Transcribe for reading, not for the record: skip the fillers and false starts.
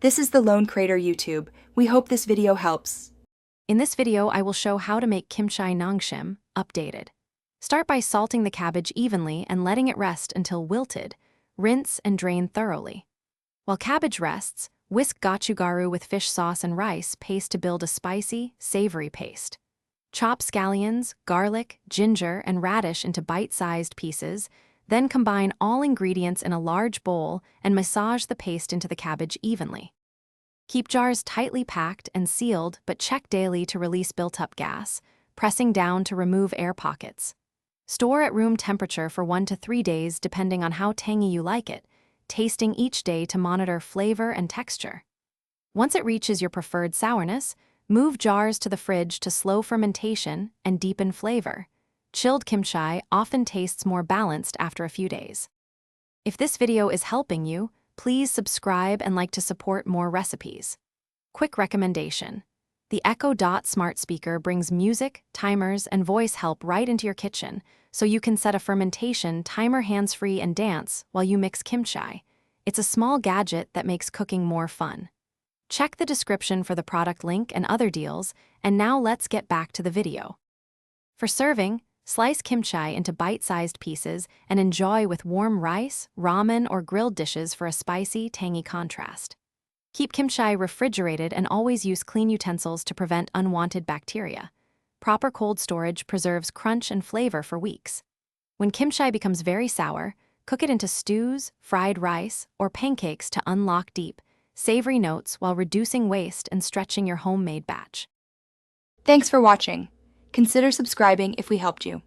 This is the Lone Crater YouTube. We hope this video helps. In this video, I will show how to make kimchi nongshim updated. Start by salting the cabbage evenly and letting it rest until wilted. Rinse and drain thoroughly. While cabbage rests, whisk gochugaru with fish sauce and rice paste to build a spicy, savory paste. Chop scallions, garlic, ginger, and radish into bite-sized pieces, then combine all ingredients in a large bowl and massage the paste into the cabbage evenly. Keep jars tightly packed and sealed, but check daily to release built-up gas, pressing down to remove air pockets. Store at room temperature for 1 to 3 days depending on how tangy you like it, tasting each day to monitor flavor and texture. Once it reaches your preferred sourness, move jars to the fridge to slow fermentation and deepen flavor. Chilled kimchi often tastes more balanced after a few days. If this video is helping you, please subscribe and like to support more recipes. Quick recommendation. The Echo Dot smart speaker brings music, timers, and voice help right into your kitchen, so you can set a fermentation timer hands-free and dance while you mix kimchi. It's a small gadget that makes cooking more fun. Check the description for the product link and other deals, and now let's get back to the video. For serving, slice kimchi into bite-sized pieces and enjoy with warm rice, ramen, or grilled dishes for a spicy, tangy contrast. Keep kimchi refrigerated and always use clean utensils to prevent unwanted bacteria. Proper cold storage preserves crunch and flavor for weeks. When kimchi becomes very sour, cook it into stews, fried rice, or pancakes to unlock deep, savory notes while reducing waste and stretching your homemade batch. Thanks for watching. Consider subscribing if we helped you.